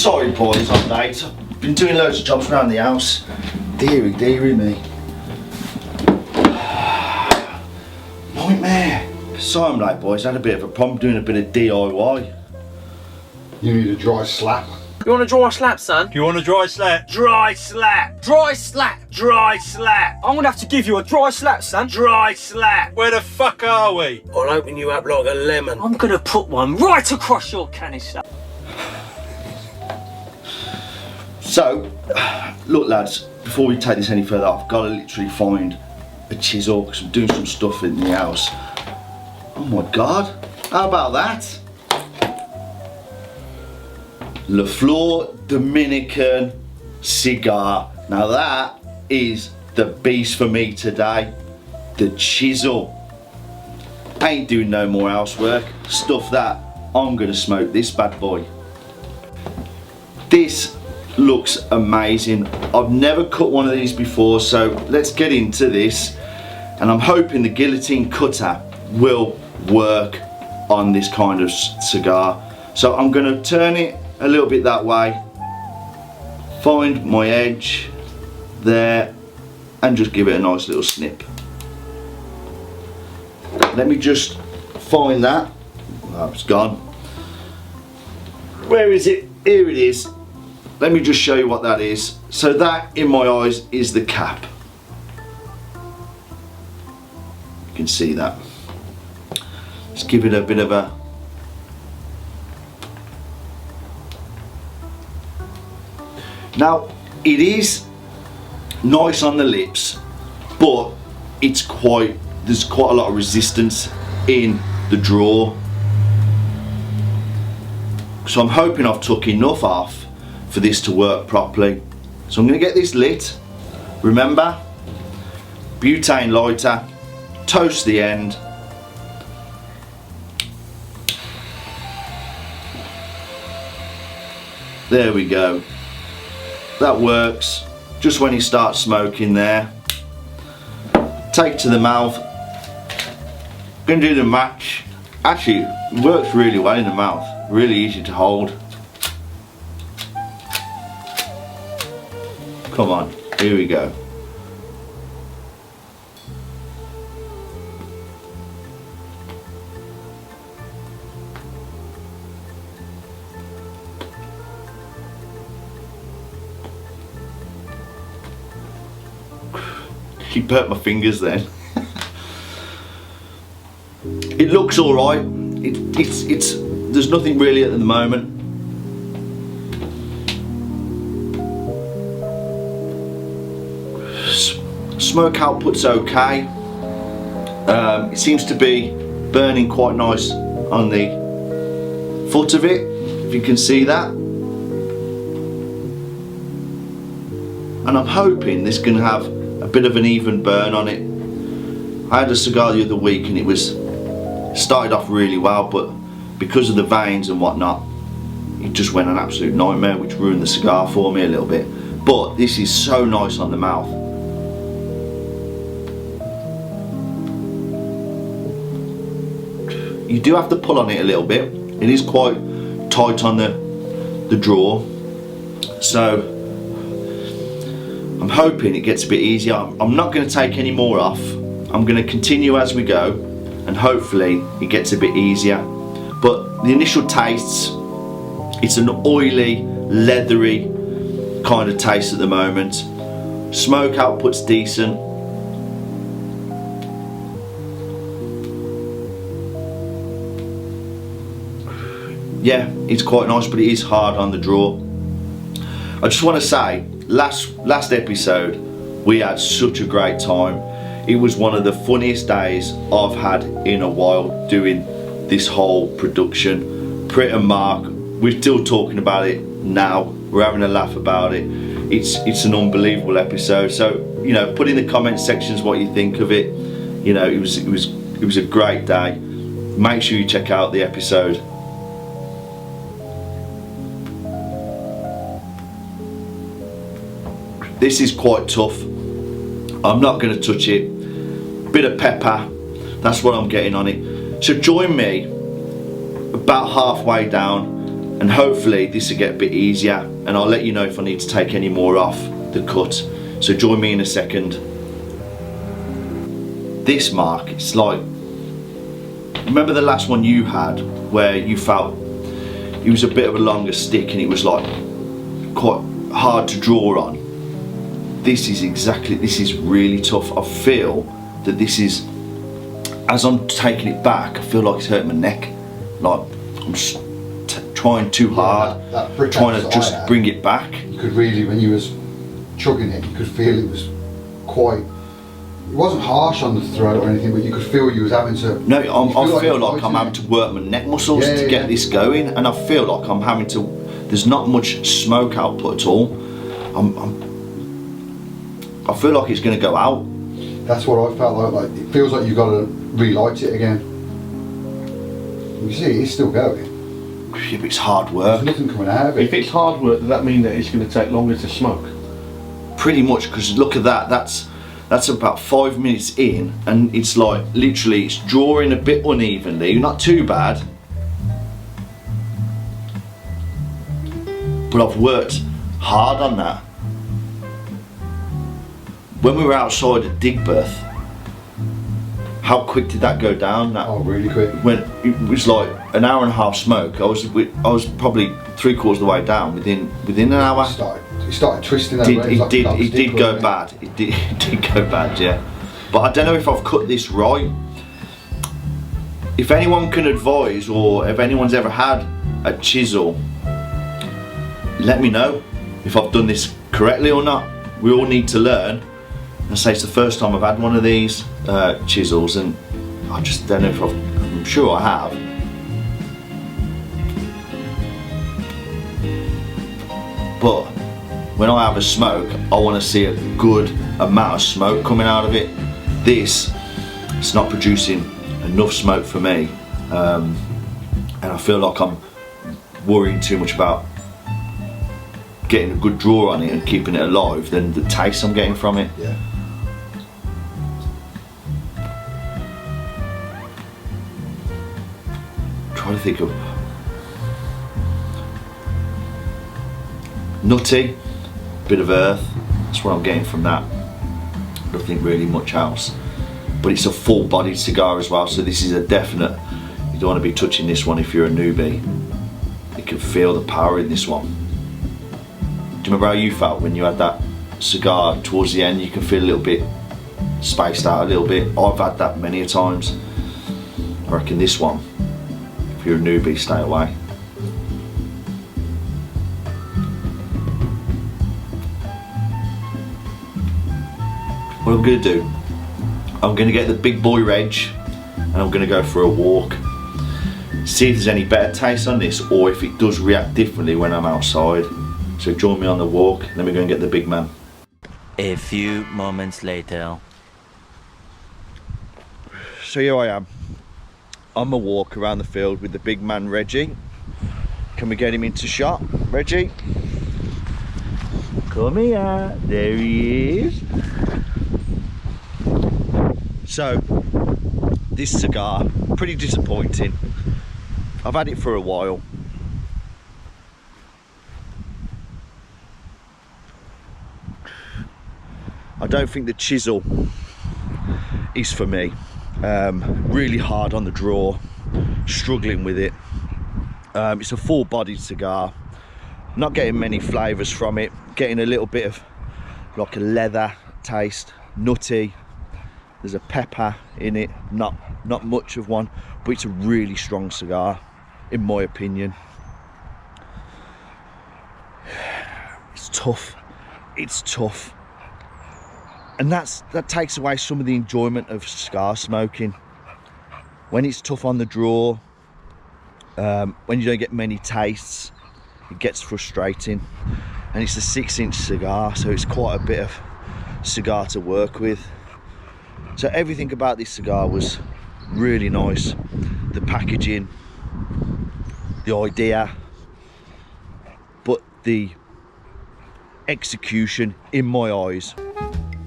Sorry boys, I'm late. I've been doing loads of jobs around the house. Deary me. Nightmare. Sorry I'm late boys, I had a bit of a problem doing a bit of DIY. You need a dry slap. You want a dry slap, son? Do you want a dry slap? Dry slap! Dry slap! Dry slap! I'm gonna have to give you a dry slap, son. Dry slap! Where the fuck are we? I'll open you up like a lemon. I'm gonna put one right across your canister. So, look lads, before we take this any further, I've got to literally find a chisel because I'm doing some stuff in the house. Oh my god, how about that? Flor Dominican cigar. Now that is the beast for me today. The chisel. Ain't doing no more housework. Stuff that. I'm gonna smoke this bad boy. This looks amazing. I've never cut one of these before, so let's get into this. And I'm hoping the guillotine cutter will work on this kind of cigar. So I'm gonna turn it a little bit that way, find my edge there, and just give it a nice little snip. Let me just find that. Oh, it's gone. Where is it? Here it is. Let me just show you what that is. So that, in my eyes, is the cap. You can see that. Let's give it a bit of a Now, it is nice on the lips, but there's quite a lot of resistance in the draw. So I'm hoping I've took enough off for this to work properly. So I'm going to get this lit. Remember, butane lighter, toast the end. There we go. That works. Just when you start smoking there. Take to the mouth. Gonna do the match. Actually, it works really well in the mouth. Really easy to hold. Come on, here we go. She burnt my fingers then. It looks alright. There's nothing really at the moment. Smoke output's okay. It seems to be burning quite nice on the foot of it, if you can see that. And I'm hoping this can have a bit of an even burn on it. I had a cigar the other week and it started off really well, but because of the veins and whatnot, it just went an absolute nightmare, which ruined the cigar for me a little bit. But this is so nice on the mouth. You do have to pull on it a little bit. It is quite tight on the draw. So I'm hoping it gets a bit easier. I'm not going to take any more off. I'm going to continue as we go, and hopefully it gets a bit easier. But the initial tastes, it's an oily, leathery kind of taste at the moment. Smoke output's decent. Yeah, it's quite nice, but it is hard on the draw. I just want to say, last episode we had such a great time. It was one of the funniest days I've had in a while doing this whole production. Prit and Mark, we're still talking about it now. We're having a laugh about it. It's an unbelievable episode. So, you know, put in the comment sections what you think of it. You know, it was a great day. Make sure you check out the episode. This is quite tough. I'm not going to touch it. Bit of pepper, that's what I'm getting on it. So join me about halfway down and hopefully this will get a bit easier, and I'll let you know if I need to take any more off the cut. So join me in a second. This mark, it's like, remember the last one you had where you felt it was a bit of a longer stick and it was like quite hard to draw on? This is really tough. I feel that this is, as I'm taking it back, I feel like it's hurting my neck. Like I'm just trying too hard, trying to just bring it back. You could really, when you was chugging it, you could feel it was quite, it wasn't harsh on the throat or anything, but you could feel you was having to... No, I feel like I'm having to work my neck muscles to get this going, and I feel like I'm having to, there's not much smoke output at all. I feel like it's going to go out. That's what I felt like it feels like you've got to relight it again. You see, it's still going. Yeah, but it's hard work. There's nothing coming out of it. If it's hard work, does that mean that it's going to take longer to smoke? Pretty much, because look at that, that's about 5 minutes in, and it's like literally it's drawing a bit unevenly, not too bad, but I've worked hard on that. When we were outside at Digbeth, how quick did that go down? Oh, really quick. When it was like an hour and a half smoke, I was probably 3/4 of the way down within an hour. It started twisting. It did go bad. It did go bad, yeah. But I don't know if I've cut this right. If anyone can advise, or if anyone's ever had a chisel, let me know if I've done this correctly or not. We all need to learn. I say it's the first time I've had one of these chisels, and I just don't know if I'm sure I have. But when I have a smoke, I want to see a good amount of smoke coming out of it. This, it's not producing enough smoke for me, and I feel like I'm worrying too much about getting a good draw on it and keeping it alive than the taste I'm getting from it. Yeah. Trying to think of nutty, bit of earth. That's what I'm getting from that. Nothing really much else. But it's a full-bodied cigar as well, so this is a definite. You don't want to be touching this one if you're a newbie. You can feel the power in this one. Do you remember how you felt when you had that cigar towards the end? You can feel a little bit spaced out a little bit. I've had that many a times. I reckon this one, if you're a newbie, stay away. What I'm going to do, I'm going to get the big boy reg and I'm going to go for a walk. See if there's any better taste on this, or if it does react differently when I'm outside. So join me on the walk, then we're going to get the big man. A few moments later. So here I am, on my walk around the field with the big man Reggie. Can we get him into shot, Reggie? Come here, there he is. So, this cigar, pretty disappointing. I've had it for a while. I don't think the chisel is for me. Really hard on the draw, struggling with it. It's a full-bodied cigar. Not getting many flavours from it. Getting a little bit of like a leather taste, nutty. There's a pepper in it, not much of one, but it's a really strong cigar, in my opinion. It's tough. It's tough. And that takes away some of the enjoyment of cigar smoking. When it's tough on the draw, when you don't get many tastes, it gets frustrating. And it's a 6-inch cigar, so it's quite a bit of cigar to work with. So everything about this cigar was really nice. The packaging, the idea, but the execution, in my eyes,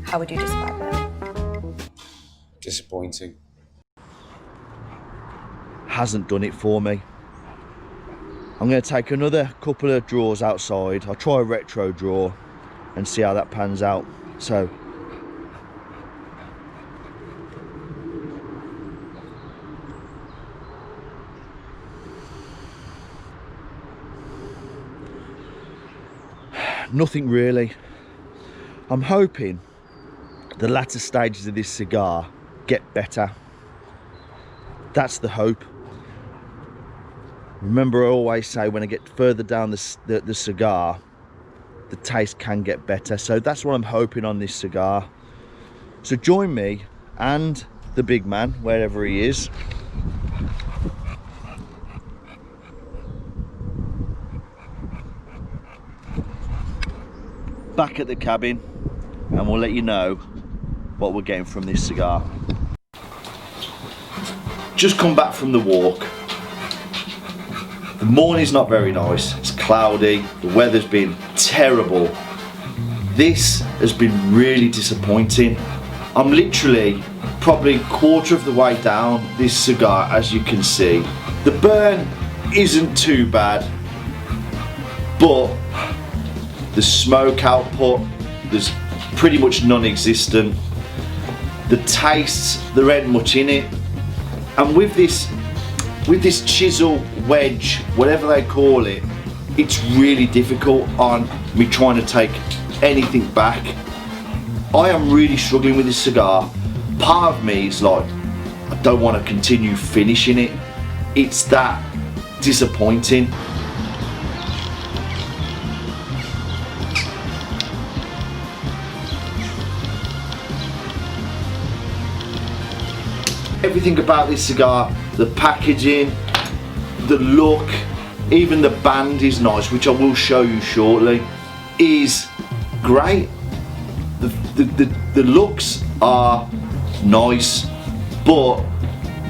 how would you describe it? Disappointing. hasn't done it for me. I'm going to take another couple of draws outside. I'll try a retro draw and see how that pans out. So nothing really. I'm hoping the latter stages of this cigar get better. That's the hope. Remember, I always say when I get further down the cigar, the taste can get better. So that's what I'm hoping on this cigar. So join me and the big man, wherever he is. Back at the cabin, and we'll let you know what we're getting from this cigar. Just come back from the walk. The morning's not very nice, it's cloudy, the weather's been terrible. This has been really disappointing. I'm literally probably a quarter of the way down this cigar, as you can see. The burn isn't too bad, but the smoke output, there's pretty much non-existent. The tastes, there ain't much in it. And with this chisel wedge, whatever they call it, it's really difficult on me trying to take anything back. I am really struggling with this cigar. Part of me is like, I don't want to continue finishing it. It's that disappointing. Everything about this cigar, the packaging, the look, even the band is nice, which I will show you shortly, is great. The looks are nice, but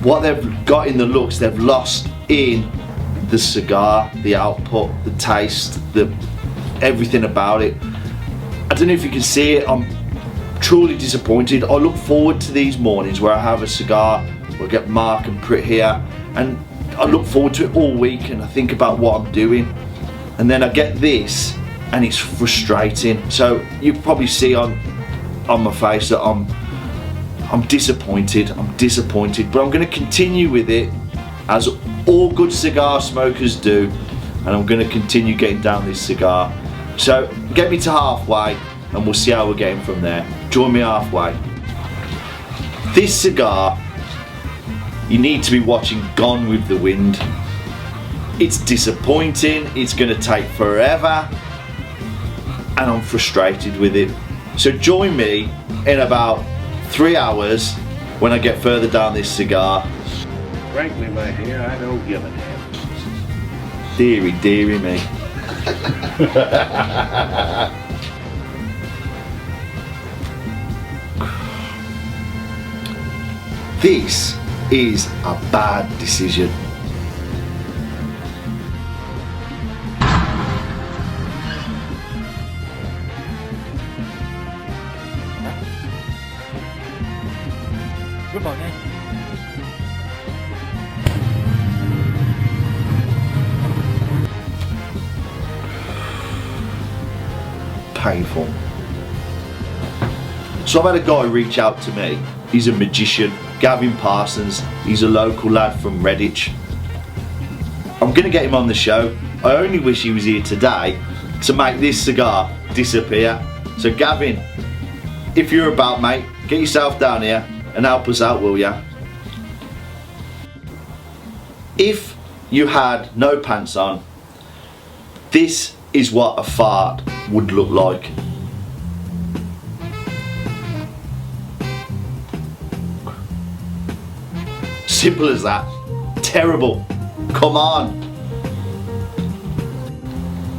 what they've got in the looks, they've lost in the cigar, the output, the taste, everything about it. I don't know if you can see it, I'm truly disappointed. I look forward to these mornings where I have a cigar, we'll get Mark and Prit here, and I look forward to it all week, and I think about what I'm doing, and then I get this and it's frustrating. So you probably see on my face that I'm disappointed, but I'm going to continue with it as all good cigar smokers do, and I'm going to continue getting down this cigar. So get me to halfway and we'll see how we're getting from there. Join me halfway. This cigar, you need to be watching Gone with the Wind. It's disappointing, it's going to take forever, and I'm frustrated with it. So join me in about 3 hours when I get further down this cigar. Frankly, my dear, I don't give a damn. Deary me. This is a bad decision. Good morning. Painful. So I've had a guy reach out to me. He's a magician, Gavin Parsons. He's a local lad from Redditch. I'm gonna get him on the show. I only wish he was here today to make this cigar disappear. So Gavin, if you're about, mate, get yourself down here and help us out, will ya? If you had no pants on, this is what a fart would look like. Simple as that. Terrible. Come on.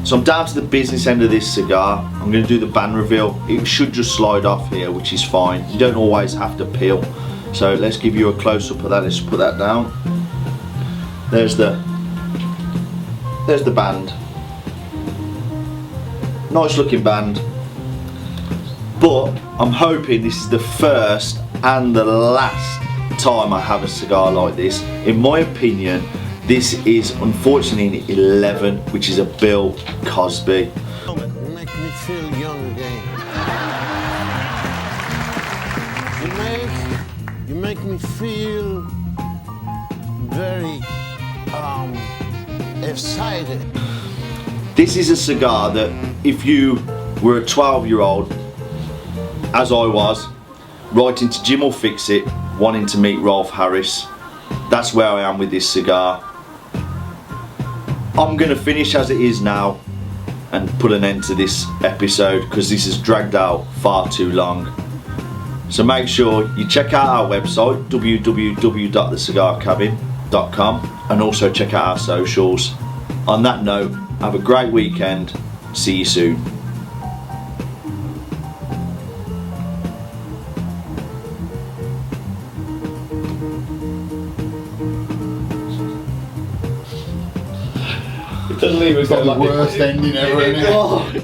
So I'm down to the business end of this cigar. I'm going to do the band reveal. It should just slide off here, which is fine. You don't always have to peel. So let's give you a close-up of that. Let's put that down. There's the band. Nice looking band. But I'm hoping this is the first and the last time I have a cigar like this. In my opinion, This is unfortunately 11, which is a Bill Cosby. You make me feel young again. You make me feel very excited. This is a cigar that if you were a 12-year-old, as I was, writing to Jim or Fix It, wanting to meet Rolf Harris, that's where I am with this cigar. I'm going to finish as it is now and put an end to this episode because this has dragged out far too long. So make sure you check out our website www.thecigarcabin.com and also check out our socials. On that note, have a great weekend. See you soon. It's the worst ending ever, isn't it?